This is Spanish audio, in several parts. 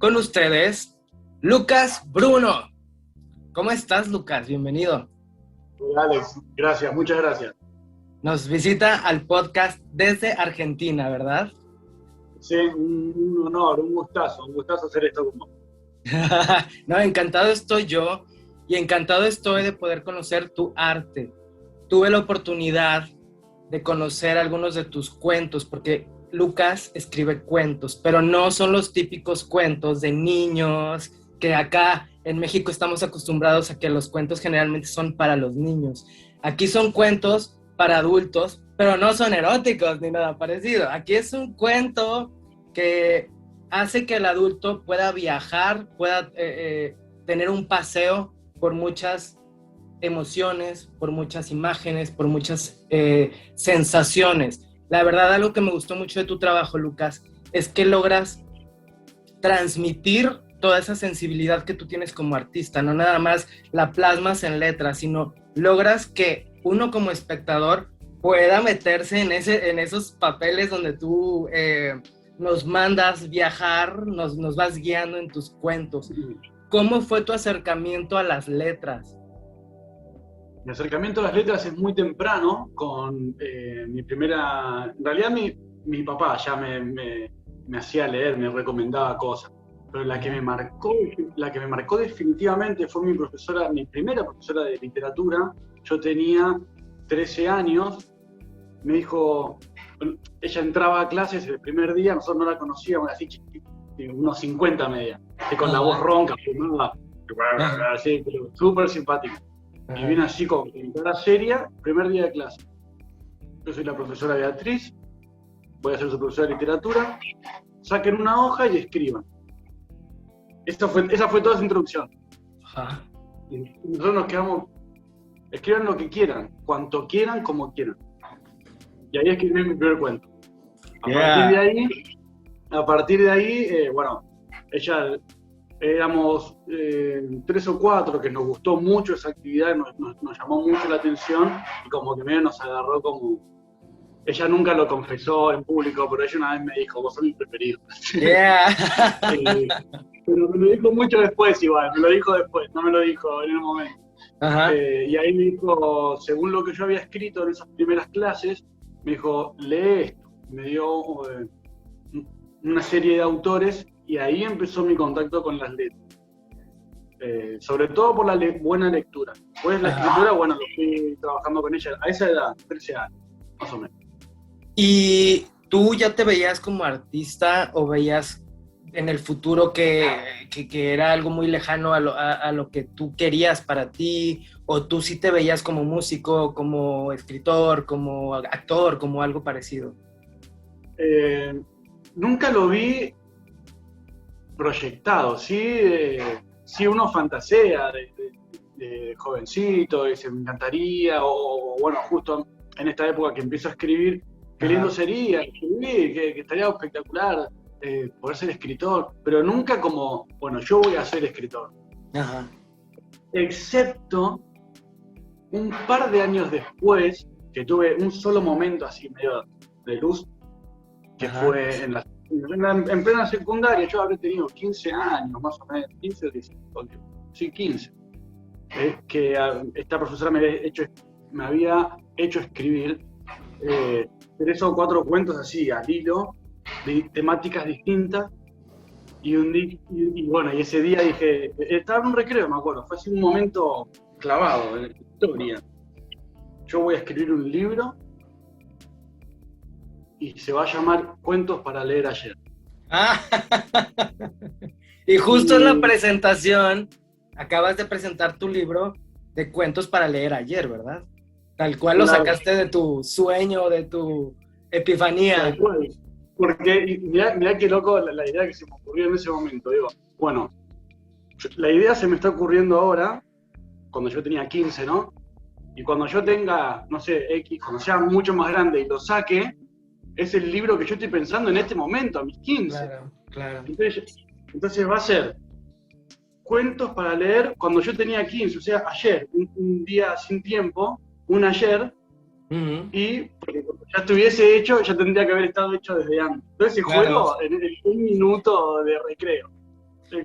con ustedes, Lucas Bruno. ¿Cómo estás, Lucas? Bienvenido. Hola, Alex, gracias, muchas gracias. Nos visita al podcast desde Argentina, ¿verdad? Sí, un honor, un gustazo hacer esto con vos. No, encantado estoy yo y encantado estoy de poder conocer tu arte. Tuve la oportunidad de conocer algunos de tus cuentos, porque Lucas escribe cuentos, pero no son los típicos cuentos de niños, que acá en México estamos acostumbrados a que los cuentos generalmente son para los niños. Aquí son cuentos para adultos, pero no son eróticos ni nada parecido. Aquí es un cuento que hace que el adulto pueda viajar, pueda tener un paseo por muchas emociones, por muchas imágenes, por muchas sensaciones. La verdad, algo que me gustó mucho de tu trabajo, Lucas, es que logras transmitir toda esa sensibilidad que tú tienes como artista, no nada más la plasmas en letras, sino logras que uno como espectador pueda meterse en esos papeles donde tú nos mandas viajar, nos vas guiando en tus cuentos. ¿Cómo fue tu acercamiento a las letras? Mi acercamiento a las letras es muy temprano, con mi primera... En realidad mi papá ya me hacía leer, me recomendaba cosas, pero la que me marcó definitivamente fue mi primera profesora de literatura. Yo tenía 13 años, me dijo, ella entraba a clases el primer día, nosotros no la conocíamos, así unos 50 media, y con la voz ronca, fumaba, así, súper simpática. Y vino así con cara seria, primer día de clase. Yo soy la profesora Beatriz, voy a ser su profesora de literatura, saquen una hoja y escriban. Esa fue toda su introducción. Ajá. Y nosotros nos quedamos, escriban lo que quieran, cuanto quieran, como quieran. Y ahí escribí mi primer cuento. A partir de ahí, bueno, ella... Éramos 3 o 4 que nos gustó mucho esa actividad, nos llamó mucho la atención y como que medio nos agarró como... Ella nunca lo confesó en público, pero ella una vez me dijo, vos sos mi preferido. Yeah. Pero me lo dijo mucho después igual, me lo dijo después, no me lo dijo en el momento. Y ahí me dijo, según lo que yo había escrito en esas primeras clases, me dijo, lee esto. Me dio una serie de autores. Y ahí empezó mi contacto con las letras. Sobre todo por la buena lectura. Después la escritura, bueno, lo fui trabajando con ella a esa edad, 13 años, más o menos. ¿Y tú ya te veías como artista o veías en el futuro que era algo muy lejano a lo que tú querías para ti? ¿O tú sí te veías como músico, como escritor, como actor, como algo parecido? Nunca lo vi proyectado, sí uno fantasea de jovencito, y se me encantaría, o bueno, justo en esta época que empiezo a escribir, qué lindo sería escribir, que estaría espectacular poder ser escritor, pero nunca como, bueno, yo voy a ser escritor. Ajá. Excepto un par de años después, que tuve un solo momento así medio de luz, que fue en plena secundaria. Yo habré tenido 15 años, más o menos, 15 o 16, sí, 15. Que esta profesora me había hecho escribir 3 o 4 cuentos así, al hilo, de temáticas distintas. Y bueno, y ese día dije, estaba en un recreo, me acuerdo, fue así un momento clavado en la historia. Yo voy a escribir un libro y se va a llamar Cuentos para leer ayer. Y justo en la presentación, acabas de presentar tu libro de cuentos para leer ayer, ¿verdad? Tal cual lo sacaste de tu sueño, de tu epifanía. Tal cual. Porque mirá qué loco la idea que se me ocurrió en ese momento. Digo, bueno, la idea se me está ocurriendo ahora, cuando yo tenía 15, ¿no? Y cuando yo tenga, no sé, X, cuando sea mucho más grande y lo saque, es el libro que yo estoy pensando en este momento, a mis 15. Claro. Entonces va a ser cuentos para leer cuando yo tenía 15, o sea, ayer, un día sin tiempo, un ayer, y porque ya estuviese hecho, ya tendría que haber estado hecho desde antes. Entonces ese juego en un minuto de recreo.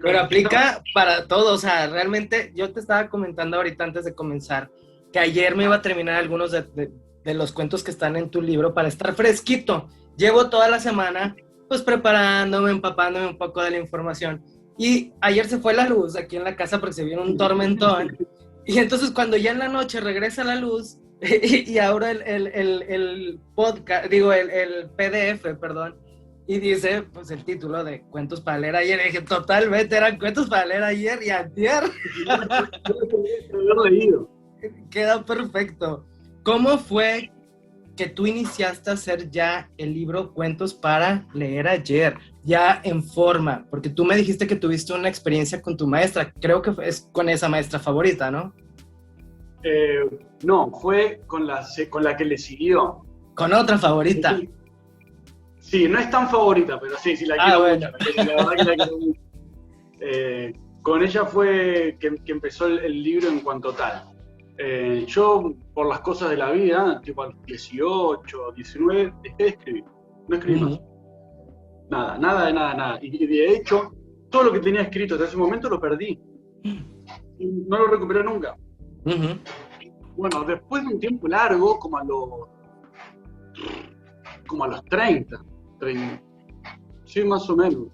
Pero aplica para todo, o sea, realmente yo te estaba comentando ahorita antes de comenzar que ayer me iba a terminar algunos de los cuentos que están en tu libro para estar fresquito. Llevo toda la semana pues preparándome, empapándome un poco de la información y ayer se fue la luz aquí en la casa porque se vino un tormentón y entonces cuando ya en la noche regresa la luz y ahora el podcast, digo el PDF, perdón, y dice, pues, el título de Cuentos para leer ayer. Y dije, totalmente, eran cuentos para leer ayer y antier. Haber leído. Queda perfecto. ¿Cómo fue que tú iniciaste a hacer ya el libro Cuentos para leer ayer? Ya en forma, porque tú me dijiste que tuviste una experiencia con tu maestra. Creo que es con esa maestra favorita, ¿no? No, fue con la que le siguió. Con otra favorita. Sí, no es tan favorita, pero sí, la quiero bueno. mucho. La verdad que la quiero mucho. Con ella fue que empezó el libro en cuanto tal. Yo, por las cosas de la vida, tipo a los 18, 19, dejé de escribir. No escribí más. Nada. Y de hecho, todo lo que tenía escrito hasta ese momento lo perdí. Y no lo recuperé nunca. Bueno, después de un tiempo largo, como a los 30, sí, más o menos.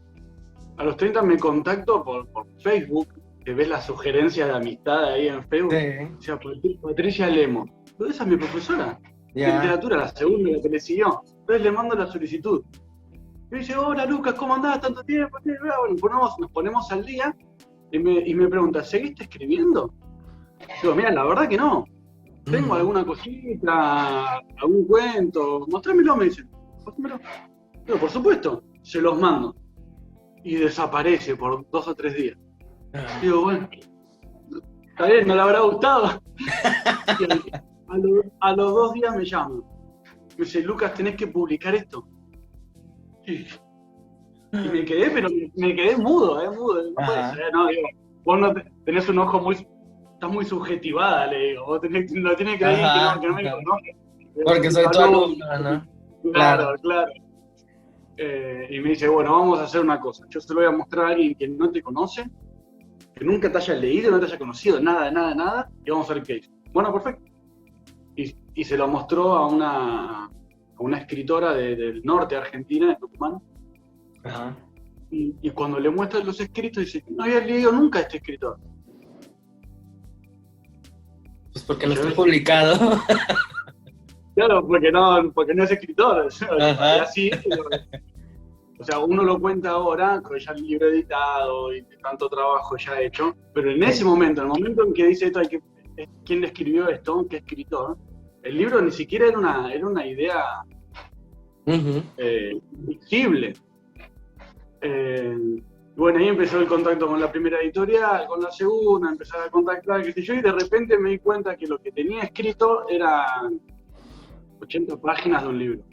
A los 30 me contacto por Facebook, que ves las sugerencias de amistad ahí en Facebook. Sí. O sea, Patricia Lemos. Pero esa es mi profesora. De literatura, la segunda, la que le siguió. Entonces le mando la solicitud. Y me dice, hola Lucas, ¿cómo andás? ¿Tanto tiempo? Bueno, nos ponemos al día y me pregunta, ¿seguiste escribiendo? Digo, mira, la verdad que no. Tengo alguna cosita, algún cuento, mostrámelo, me dicen. Mostrámelo. Digo, por supuesto, se los mando. Y desaparece por 2 o 3 días. Digo, bueno, está bien, no le habrá gustado. A los 2 días me llaman. Me dice, Lucas, tenés que publicar esto. Y me quedé, pero me quedé mudo. No puede ser, no, digo, vos no tenés un ojo estás muy subjetivada, le digo. Vos lo tenés que decir que no me conoce. Porque soy tu alumno, ¿no? Claro. Y me dice, bueno, vamos a hacer una cosa. Yo se lo voy a mostrar a alguien que no te conoce, que nunca te haya leído, no te haya conocido, nada, y vamos a ver qué dice. Bueno, perfecto. Y se lo mostró a una escritora del norte de Argentina, de Tucumán. Y cuando le muestra los escritos, dice, no había leído nunca a este escritor. Pues porque no está publicado. Claro, porque no es escritor. Así, o sea, uno lo cuenta ahora, con ya el libro editado y tanto trabajo ya hecho, pero en ese momento, el momento en que dice esto, ¿quién le escribió esto? ¿Qué escritor? El libro ni siquiera era una idea visible. Bueno, ahí empezó el contacto con la primera editorial, con la segunda, empezar a contactar, qué sé yo, y de repente me di cuenta que lo que tenía escrito eran 80 páginas de un libro.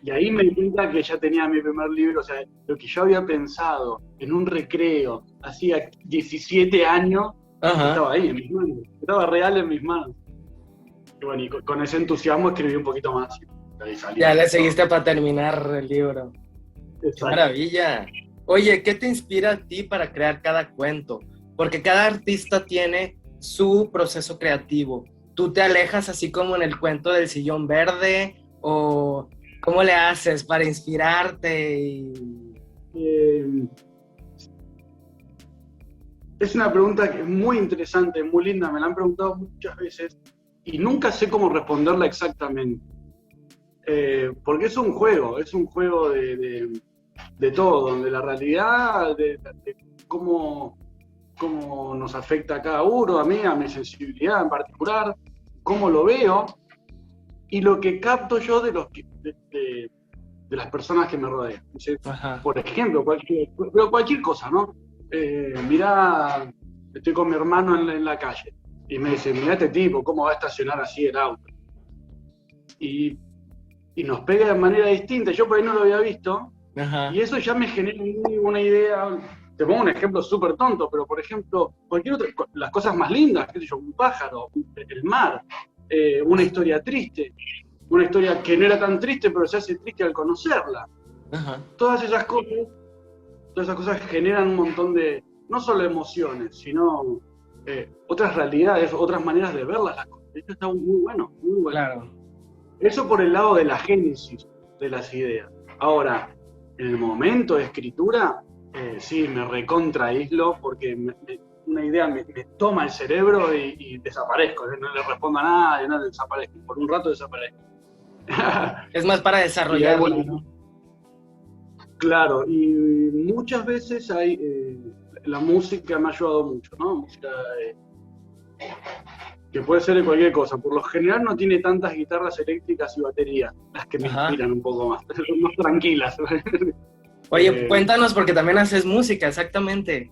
Y ahí me di cuenta que ya tenía mi primer libro, o sea, lo que yo había pensado en un recreo, hacía 17 años, estaba ahí en mis manos, estaba real en mis manos. Y bueno, y con ese entusiasmo escribí un poquito más. Ya le seguiste para terminar el libro. Exacto. ¡Qué maravilla! Oye, ¿qué te inspira a ti para crear cada cuento? Porque cada artista tiene su proceso creativo. ¿Tú te alejas así como en el cuento del sillón verde? ¿O cómo le haces para inspirarte? Es una pregunta que es muy interesante, muy linda. Me la han preguntado muchas veces y nunca sé cómo responderla exactamente. Porque es un juego de todo, de la realidad, de cómo nos afecta a cada uno, a mí, a mi sensibilidad en particular, cómo lo veo y lo que capto yo de las personas que me rodean. Por ejemplo, cualquier cosa, ¿no? Mirá, estoy con mi hermano en la calle y me dice, mirá este tipo, cómo va a estacionar así el auto. Y nos pega de manera distinta, yo por ahí no lo había visto, y eso ya me genera una idea. Te pongo un ejemplo súper tonto, pero por ejemplo, las cosas más lindas, qué sé yo, un pájaro, el mar, una historia triste, una historia que no era tan triste, pero se hace triste al conocerla. Todas esas cosas todas esas cosas generan un montón de, no solo emociones, sino otras realidades, otras maneras de ver las cosas. Esto está muy bueno, muy bueno. Claro. Eso por el lado de la génesis de las ideas. Ahora, en el momento de escritura, sí, me recontraíslo porque una idea me toma el cerebro y desaparezco. No le respondo a nadie, no desaparezco. Por un rato desaparezco. Es más para desarrollarlo, ¿no? Claro, y muchas veces la música me ha ayudado mucho, ¿no? Música que puede ser de cualquier cosa. Por lo general no tiene tantas guitarras eléctricas y baterías, las que me inspiran un poco más, más tranquilas. Oye, cuéntanos, porque también haces música, exactamente.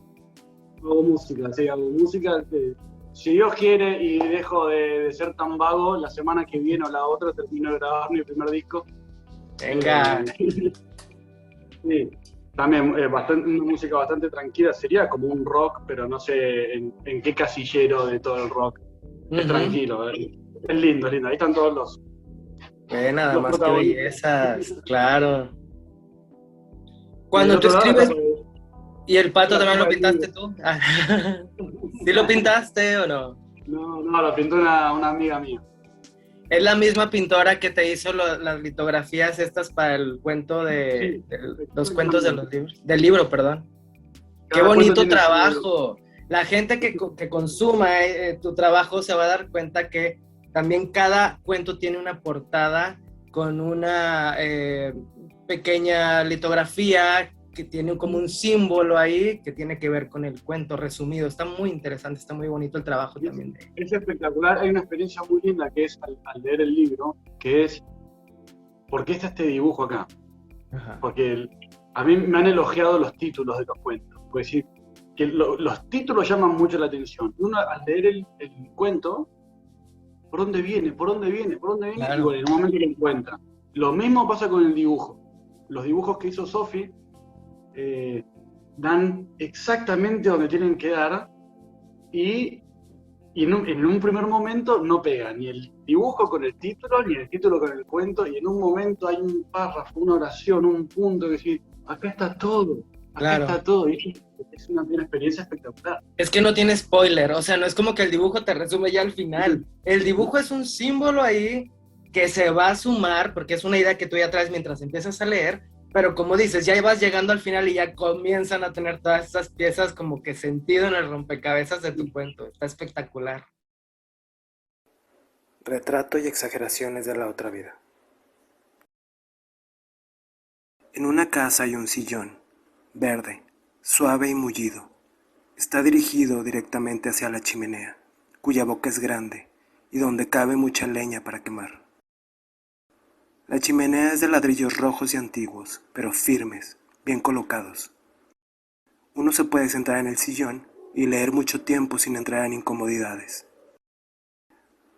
Hago música, sí, hago música. Si Dios quiere y dejo de ser tan vago, la semana que viene o la otra termino de grabar mi primer disco. Venga. Sí, también una música bastante tranquila, sería como un rock, pero no sé en qué casillero de todo el rock. Es tranquilo, es lindo, es lindo. Ahí están todos los. Nada más que bellezas, claro. Cuando tú lado, escribes. ¿Y el pato también lo pintaste tú? ¿Sí lo pintaste o no? No, lo pintó una amiga mía. Es la misma pintora que te hizo las litografías estas para el cuento de los cuentos de los libros. Del libro, perdón. ¡Qué bonito trabajo! La gente que consuma tu trabajo se va a dar cuenta que también cada cuento tiene una portada con una pequeña litografía que tiene como un símbolo ahí que tiene que ver con el cuento resumido. Está muy interesante, está muy bonito el trabajo también. Es espectacular. Hay una experiencia muy linda que es al leer el libro, que es ¿por qué está este dibujo acá? Ajá. Porque a mí me han elogiado los títulos de los cuentos. Pues decir, que los títulos llaman mucho la atención. Uno al leer el cuento, ¿por dónde viene? ¿Por dónde viene? ¿Por dónde viene? Claro. Y bueno, en un momento lo encuentra. Lo mismo pasa con el dibujo. Los dibujos que hizo Sofi dan exactamente donde tienen que dar y en un primer momento no pega ni el dibujo con el título ni el título con el cuento, y en un momento hay un párrafo, una oración, un punto que dice, acá está todo, acá está todo, y es una experiencia espectacular. Es que no tiene spoiler, o sea, no es como que el dibujo te resume ya al final, el dibujo es un símbolo ahí que se va a sumar, porque es una idea que tú ya traes mientras empiezas a leer, pero como dices, ya vas llegando al final y ya comienzan a tener todas estas piezas como que sentido en el rompecabezas de tu cuento. Está espectacular. Retrato y exageraciones de la otra vida. En una casa hay un sillón, verde, suave y mullido. Está dirigido directamente hacia la chimenea, cuya boca es grande y donde cabe mucha leña para quemar. La chimenea es de ladrillos rojos y antiguos, pero firmes, bien colocados. Uno se puede sentar en el sillón y leer mucho tiempo sin entrar en incomodidades.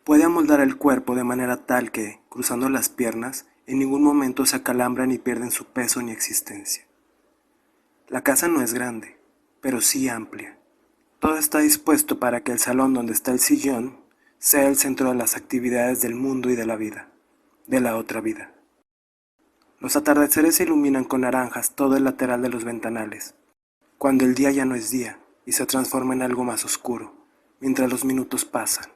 Puede amoldar el cuerpo de manera tal que, cruzando las piernas, en ningún momento se acalambran ni pierden su peso ni existencia. La casa no es grande, pero sí amplia. Todo está dispuesto para que el salón donde está el sillón sea el centro de las actividades del mundo y de la vida. De la otra vida. Los atardeceres se iluminan con naranjas todo el lateral de los ventanales, cuando el día ya no es día y se transforma en algo más oscuro, mientras los minutos pasan.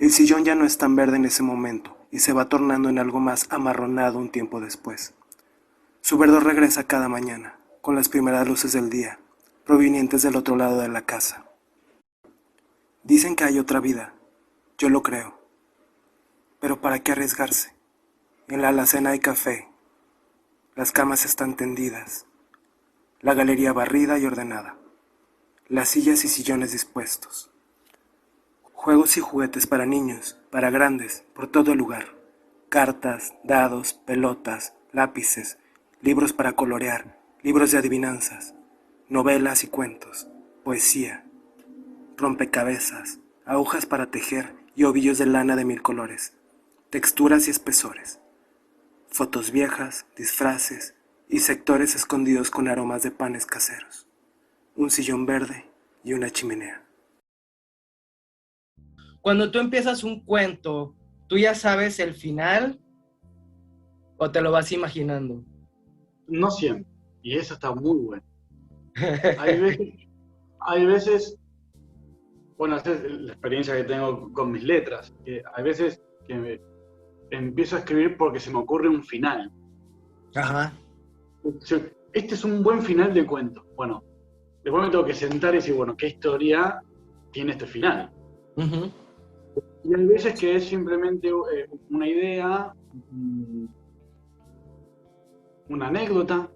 El sillón ya no es tan verde en ese momento y se va tornando en algo más amarronado un tiempo después. Su verdor regresa cada mañana, con las primeras luces del día, provenientes del otro lado de la casa. Dicen que hay otra vida, yo lo creo. Pero ¿para qué arriesgarse? En la alacena hay café, las camas están tendidas, la galería barrida y ordenada, las sillas y sillones dispuestos. Juegos y juguetes para niños, para grandes, por todo el lugar. Cartas, dados, pelotas, lápices, libros para colorear, libros de adivinanzas, novelas y cuentos, poesía, rompecabezas, agujas para tejer y ovillos de lana de 1000 colores. Texturas y espesores, fotos viejas, disfraces y sectores escondidos con aromas de panes caseros, un sillón verde y una chimenea. Cuando tú empiezas un cuento, ¿tú ya sabes el final o te lo vas imaginando? No siempre, y eso está muy bueno. Hay veces, hay veces, bueno, esa es la experiencia que tengo con mis letras, que hay veces que empiezo a escribir porque se me ocurre un final. Ajá. Este es un buen final de cuento. Bueno, después me tengo que sentar y decir, bueno, ¿qué historia tiene este final? Ujú. Y hay veces que es simplemente una idea, una anécdota,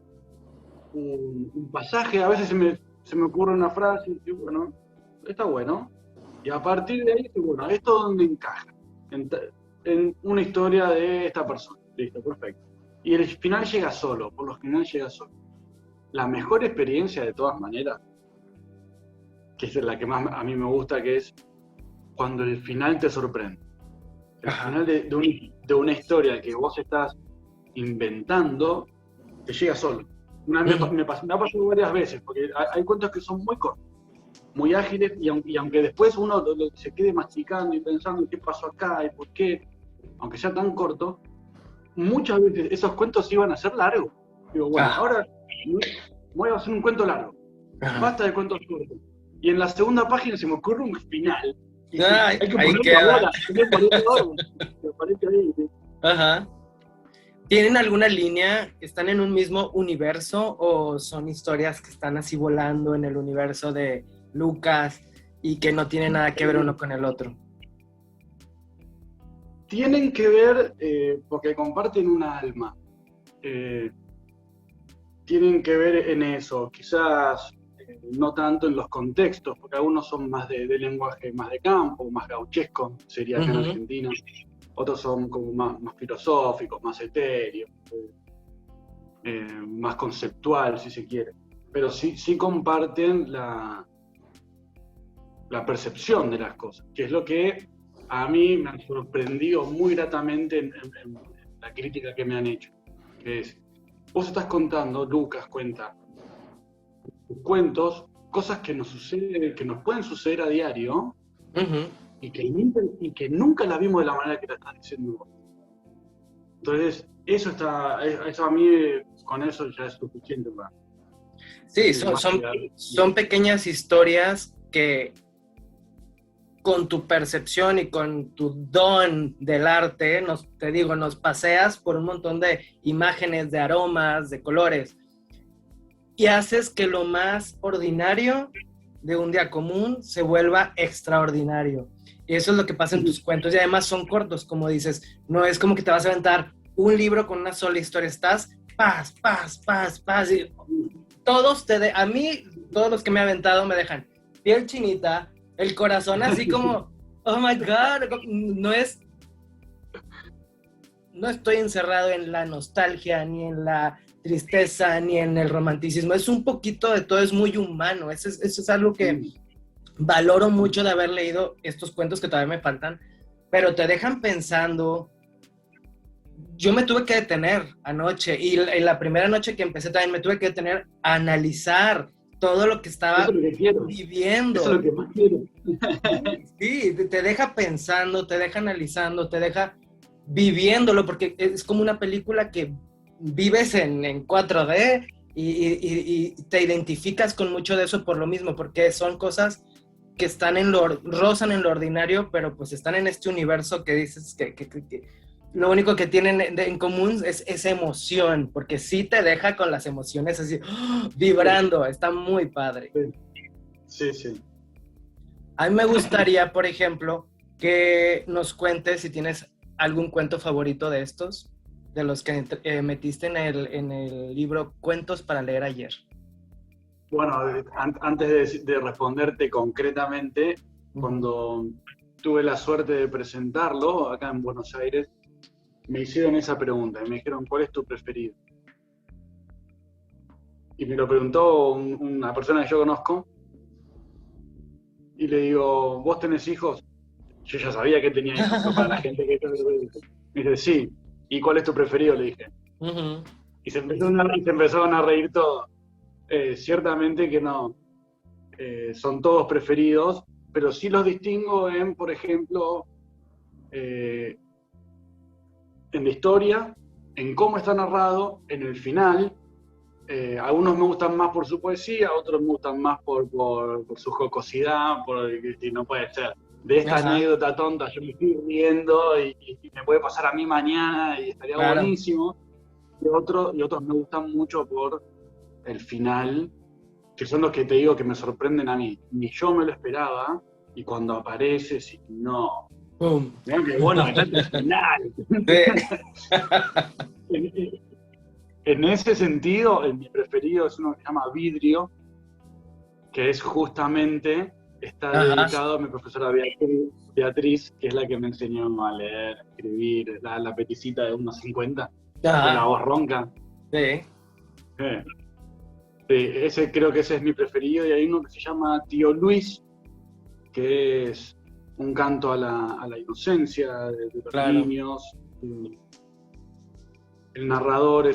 un pasaje, a veces se me ocurre una frase y digo, bueno, está bueno. Y a partir de ahí, digo, bueno, ¿esto dónde encaja? En una historia de esta persona. Listo, perfecto. Y el final llega solo, por lo general llega solo. La mejor experiencia de todas maneras, que es la que más a mí me gusta, que es cuando el final te sorprende. El Ajá. final de una historia que vos estás inventando, te llega solo. Me ha pasado varias veces, porque hay cuentos que son muy cortos, muy ágiles, y aunque después uno se quede masticando y pensando qué pasó acá y por qué, aunque sea tan corto, muchas veces esos cuentos iban a ser largos. Digo, bueno, Ajá. ahora voy a hacer un cuento largo, Ajá. basta de cuentos cortos. Y en la segunda página se me ocurre un final, y Ay, hay que ahí ponerlo queda. ahora, hay que ponerlo ahora, me aparece ahí. ¿Sí? Ajá. ¿Tienen alguna línea? ¿Están en un mismo universo o son historias que están así volando en el universo de Lucas y que no tienen nada que ver uno con el otro? Tienen que ver, porque comparten una alma, eh, tienen que ver en eso, quizás no tanto en los contextos, porque algunos son más de lenguaje más de campo, más gauchesco, sería acá en Ujú. Argentina, otros son como más filosóficos, más etéreos, más conceptual, si se quiere, pero sí comparten la percepción de las cosas, que es lo que a mí me ha sorprendido muy gratamente en la crítica que me han hecho, que es, vos estás contando, Lucas cuenta tus cuentos, cosas que que nos pueden suceder a diario Ujú. y que nunca las vimos de la manera que la estás diciendo vos. Entonces, eso a mí, con eso ya es suficiente para Sí, más que son pequeñas historias que con tu percepción y con tu don del arte, te digo, nos paseas por un montón de imágenes, de aromas, de colores, y haces que lo más ordinario de un día común se vuelva extraordinario. Y eso es lo que pasa en tus cuentos, y además son cortos, como dices, no es como que te vas a aventar un libro con una sola historia, estás paz, paz, paz, paz, y a mí, todos los que me he aventado me dejan piel chinita, el corazón así como, oh my God, no estoy encerrado en la nostalgia, ni en la tristeza, ni en el romanticismo, es un poquito de todo, es muy humano, eso es algo que valoro mucho de haber leído estos cuentos que todavía me faltan, pero te dejan pensando. Yo me tuve que detener anoche y en la primera noche que empecé también me tuve que detener a analizar todo lo que eso es estaba lo que quiero, eso es viviendo. lo que más quiero. Sí, te deja pensando, te deja analizando, te deja viviéndolo, porque es como una película que vives en 4D y te identificas con mucho de eso por lo mismo, porque son cosas que están rozan en lo ordinario, pero pues están en este universo que dices que lo único que tienen en común es esa emoción, porque sí te deja con las emociones así, ¡oh!, vibrando, está muy padre. Sí, sí. A mí me gustaría, por ejemplo, que nos cuentes si tienes algún cuento favorito de estos, de los que metiste en el libro Cuentos para leer ayer. Bueno, antes de responderte concretamente, cuando tuve la suerte de presentarlo acá en Buenos Aires, me hicieron esa pregunta y me dijeron, ¿cuál es tu preferido? Y me lo preguntó una persona que yo conozco y le digo, ¿vos tenés hijos? Yo ya sabía que tenía hijos, pero para la gente que me dice, sí. ¿Y cuál es tu preferido? Le dije. Uh-huh. Y se empezaron a reír todos. Ciertamente que no, son todos preferidos, pero sí los distingo en, por ejemplo, en la historia, en cómo está narrado, en el final, Algunos me gustan más por su poesía, otros me gustan más por su jocosidad, si no puede ser. De esta Ajá, anécdota tonta yo me estoy riendo y me puede pasar a mí mañana y estaría claro. buenísimo. Y otros me gustan mucho por el final, que son los que te digo que me sorprenden a mí. Ni yo me lo esperaba, y cuando aparece, si no. Pum. Mirá que bueno, está el final. Sí. En, en ese sentido, mi preferido es uno que se llama Vidrio, que es justamente, está Ajá, dedicado a mi profesora Beatriz, que es la que me enseñó a leer, a escribir, la peticita de 1,50, con la ajá, voz ronca. sí. Eh, creo que ese es mi preferido, y hay uno que se llama Tío Luis, que es un canto a la inocencia de los Claro. niños. El narrador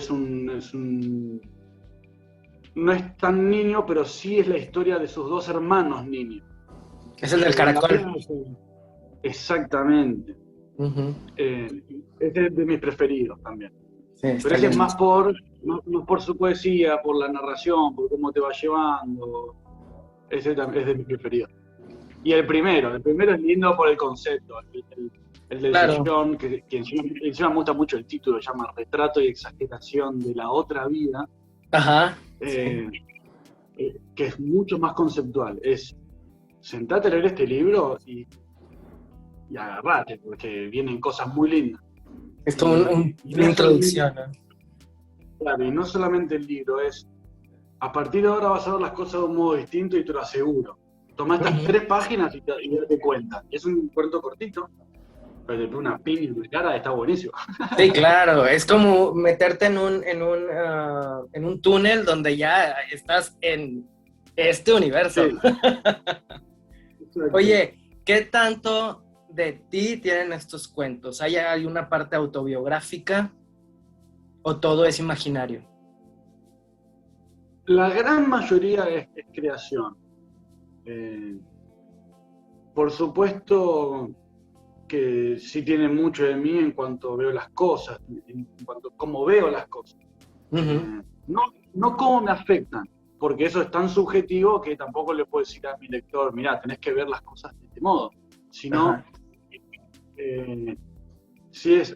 no es tan niño, pero sí es la historia de sus dos hermanos niños. Es el del caracol. Exactamente. Ujú. Ese es de mis preferidos también. Sí, Pero está ese es lindo. más no por su poesía, por la narración, por cómo te va llevando. Ese también es de mis preferidos. Y el primero es lindo por el concepto. El del Claro. sillón, que encima me gusta mucho el título, se llama Retrato y exageración de la otra vida, Ajá. Sí. eh, que es mucho más conceptual. Es sentate a leer este libro y agarrate, porque vienen cosas muy lindas. Es como Y una no solamente, introducción, ¿no? claro, y no solamente el libro, es a partir de ahora vas a ver las cosas de un modo distinto y te lo aseguro. Toma estas Ujú. 3 páginas y date cuenta. Es un cuento cortito, pero te pone una piña en la cara, está buenísimo. Sí, claro, es como meterte en un túnel donde ya estás en este universo. Sí, exacto. Oye, ¿qué tanto de ti tienen estos cuentos? ¿Hay una parte autobiográfica o todo es imaginario? La gran mayoría es creación. Eh, por supuesto que sí tiene mucho de mí en cuanto veo las cosas, en cuanto a cómo veo las cosas. Ujú. No, no cómo me afectan, porque eso es tan subjetivo que tampoco le puedo decir a mi lector, mirá, tenés que ver las cosas de este modo, sino, Ajá. eh, si es,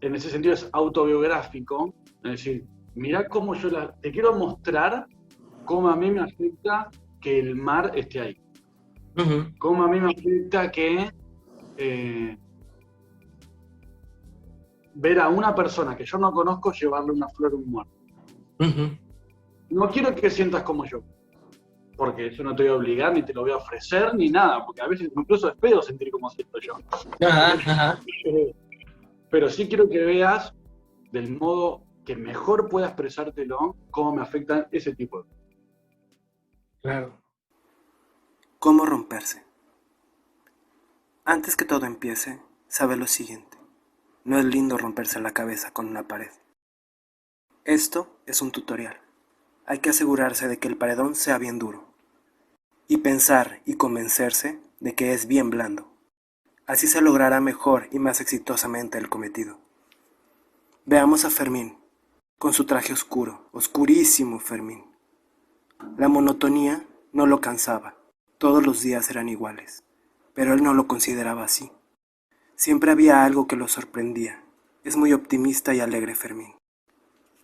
en ese sentido es autobiográfico, es decir, mirá cómo te quiero mostrar cómo a mí me afecta que el mar esté ahí, Ujú. cómo a mí me afecta que ver a una persona que yo no conozco llevarle una flor a un muerto. Ujú. No quiero que sientas como yo, porque eso no te voy a obligar, ni te lo voy a ofrecer, ni nada, porque a veces incluso es pedo sentir como siento yo. Ajá, ajá. Pero sí quiero que veas del modo que mejor pueda expresártelo, cómo me afectan ese tipo de cosas. Claro. ¿Cómo romperse? Antes que todo empiece, sabe lo siguiente. No es lindo romperse la cabeza con una pared. Esto es un tutorial. Hay que asegurarse de que el paredón sea bien duro. Y pensar y convencerse de que es bien blando. Así se logrará mejor y más exitosamente el cometido. Veamos a Fermín, con su traje oscuro, oscurísimo Fermín. La monotonía no lo cansaba, todos los días eran iguales, pero él no lo consideraba así. Siempre había algo que lo sorprendía. Es muy optimista y alegre Fermín.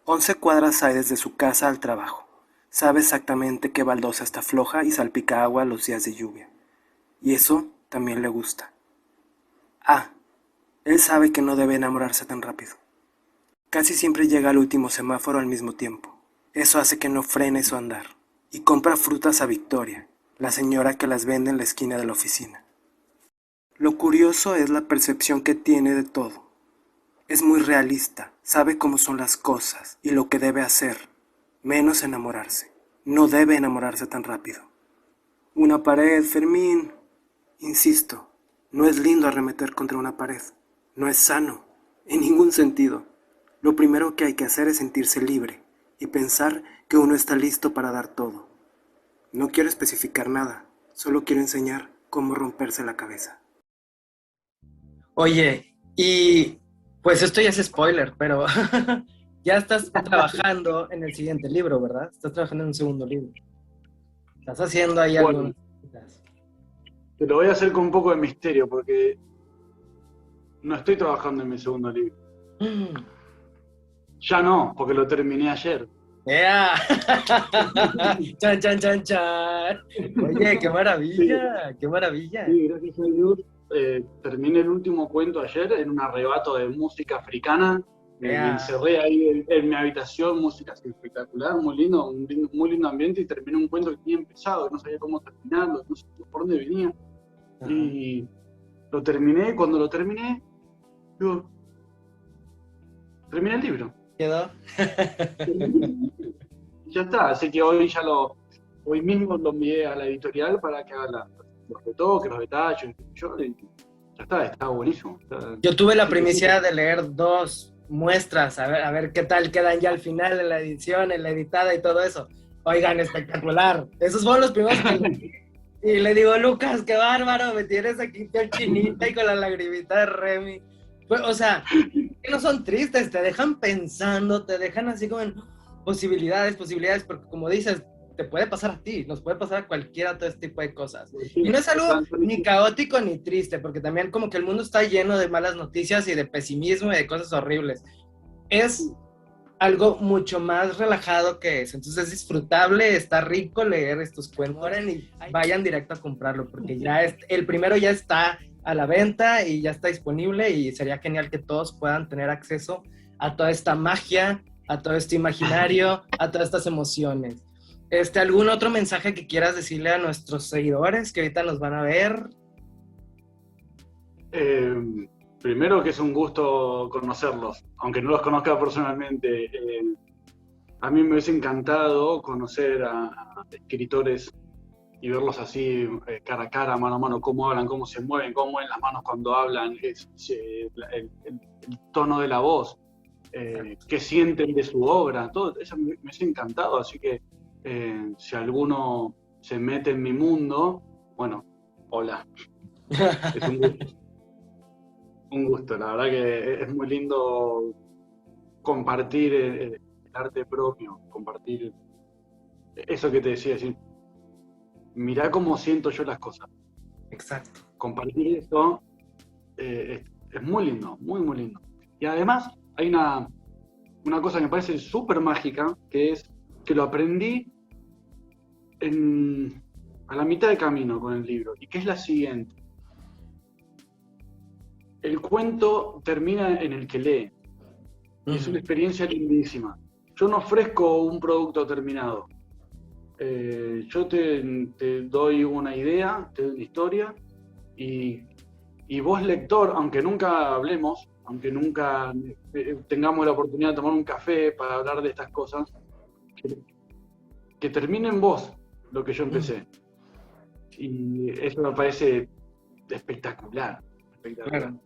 11 cuadras hay desde su casa al trabajo. Sabe exactamente qué baldosa está floja y salpica agua los días de lluvia. Y eso también le gusta. Ah, él sabe que no debe enamorarse tan rápido. Casi siempre llega al último semáforo al mismo tiempo. Eso hace que no frene su andar. Y compra frutas a Victoria, la señora que las vende en la esquina de la oficina. Lo curioso es la percepción que tiene de todo. Es muy realista, sabe cómo son las cosas y lo que debe hacer, menos enamorarse. No debe enamorarse tan rápido. Una pared, Fermín. Insisto, no es lindo arremeter contra una pared. No es sano, en ningún sentido. Lo primero que hay que hacer es sentirse libre y pensar que uno está listo para dar todo. No quiero especificar nada, solo quiero enseñar cómo romperse la cabeza. Oye, y pues esto ya es spoiler, pero Ya estás trabajando en el siguiente libro, ¿verdad? Estás trabajando en un segundo libro. Estás haciendo ahí Bueno, algunas cositas. te lo voy a hacer con un poco de misterio porque no estoy trabajando en mi segundo libro. Ya no, porque lo terminé ayer. ¡Ea! ¡Chan, chan, chan, chan! Oye, qué maravilla, qué maravilla. Sí, gracias a Dios. Terminé el último cuento ayer en un arrebato de música africana. Me ¡Ea! encerré ahí en mi habitación, música así espectacular, muy lindo ambiente, y terminé un cuento que tenía empezado, que no sabía cómo terminarlo, no sabía por dónde venía. Ajá. Y lo terminé. Cuando lo terminé, digo, terminé el libro. ¿Quedó? Ya está, así que hoy mismo lo envié a la editorial para que haga los retoques, los detalles, y ya está buenísimo. Yo tuve la Así que primicia sí. de leer 2 muestras, a ver qué tal quedan ya al final en la edición, en la editada y todo eso. Oigan, espectacular. Esos fueron los primeros que leí. Y le digo, Lucas, qué bárbaro, me tienes aquí piel chinita y con la lagrimita de Remy. Pues, o sea, que no son tristes, te dejan pensando, te dejan así como en posibilidades, porque como dices, te puede pasar a ti, nos puede pasar a cualquiera todo este tipo de cosas. Y no es algo ni caótico ni triste, porque también como que el mundo está lleno de malas noticias y de pesimismo y de cosas horribles. Es algo mucho más relajado que eso. Entonces es disfrutable, está rico leer estos cuentos. Y vayan directo a comprarlo, porque el primero ya está a la venta y ya está disponible, y sería genial que todos puedan tener acceso a toda esta magia, a todo este imaginario, a todas estas emociones. ¿Algún otro mensaje que quieras decirle a nuestros seguidores que ahorita nos van a ver? Primero, que es un gusto conocerlos, aunque no los conozca personalmente. A mí me hubiese encantado conocer a escritores y verlos así, cara a cara, mano a mano, cómo hablan, cómo se mueven, cómo mueven las manos cuando hablan, el tono de la voz, qué sienten de su obra, todo eso me hubiese encantado. Así que si alguno se mete en mi mundo, bueno, hola, es un gusto. Un gusto, la verdad que es muy lindo compartir el arte propio, compartir eso que te decía, decir, mirá cómo siento yo las cosas. Exacto. Compartir eso es muy lindo, muy, muy lindo. Y además hay una cosa que me parece súper mágica, que es que lo aprendí a la mitad de camino con el libro, y que es la siguiente. El cuento termina en el que lee. Y es una experiencia lindísima. Yo no ofrezco un producto terminado. Yo te doy una idea, te doy una historia, y vos, lector, aunque nunca hablemos, aunque nunca tengamos la oportunidad de tomar un café para hablar de estas cosas, que termine en vos lo que yo empecé. Y eso me parece espectacular. Claro.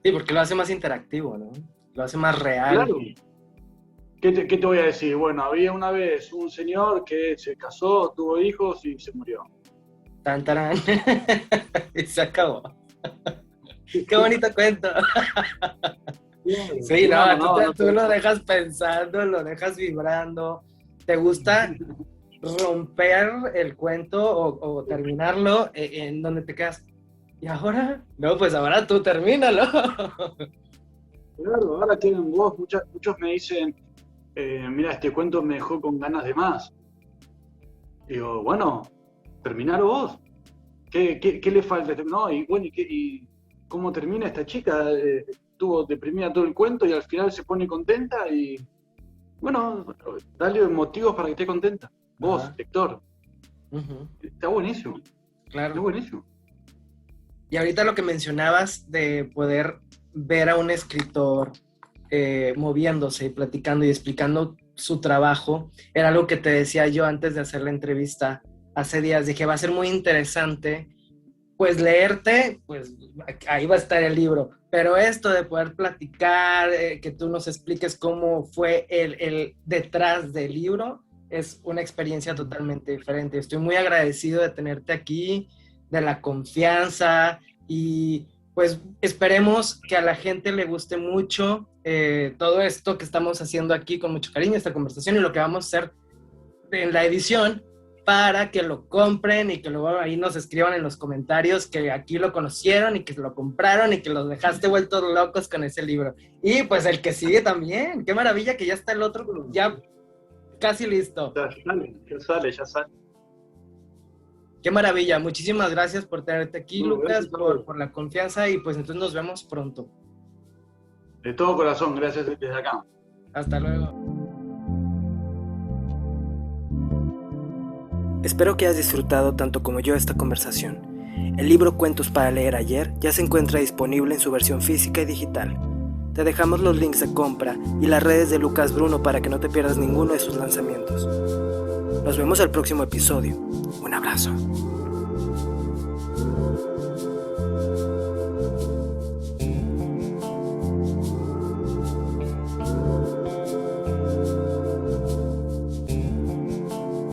Sí, porque lo hace más interactivo, ¿no? Lo hace más real. Claro. ¿Qué te voy a decir? Bueno, había una vez un señor que se casó, tuvo hijos y se murió. Tan, tarán. Y se acabó. Qué bonito cuento. Sí, tú lo dejas pensando, lo dejas vibrando. ¿Te gusta romper el cuento o terminarlo en donde te quedas? ¿Y ahora? No, pues ahora tú termínalo. Claro, ahora tienen vos. Muchos me dicen, mira, este cuento me dejó con ganas de más. Digo, bueno, terminalo vos. ¿Qué le falta? No, y bueno, ¿y cómo termina esta chica? Estuvo deprimida todo el cuento y al final se pone contenta, y bueno, dale motivos para que esté contenta. Vos, lector. Está buenísimo. Claro. Está buenísimo. Y ahorita lo que mencionabas de poder ver a un escritor moviéndose y platicando y explicando su trabajo, era algo que te decía yo antes de hacer la entrevista hace días. Dije, va a ser muy interesante pues leerte, pues ahí va a estar el libro, pero esto de poder platicar, que tú nos expliques cómo fue el detrás del libro, es una experiencia totalmente diferente. Estoy muy agradecido de tenerte aquí, de la confianza, y pues esperemos que a la gente le guste mucho todo esto que estamos haciendo aquí con mucho cariño, esta conversación y lo que vamos a hacer en la edición para que lo compren y que luego ahí nos escriban en los comentarios que aquí lo conocieron y que lo compraron y que los dejaste vueltos locos con ese libro. Y pues el que sigue también, qué maravilla que ya está el otro, ya casi listo. Ya sale. Qué maravilla, muchísimas gracias por tenerte aquí, No, Lucas, gracias por la confianza y pues entonces nos vemos pronto. De todo corazón, gracias desde acá. Hasta luego. Espero que hayas disfrutado tanto como yo esta conversación. El libro Cuentos para leer ayer ya se encuentra disponible en su versión física y digital. Te dejamos los links de compra y las redes de Lucas Bruno para que no te pierdas ninguno de sus lanzamientos. Nos vemos el próximo episodio. Un abrazo.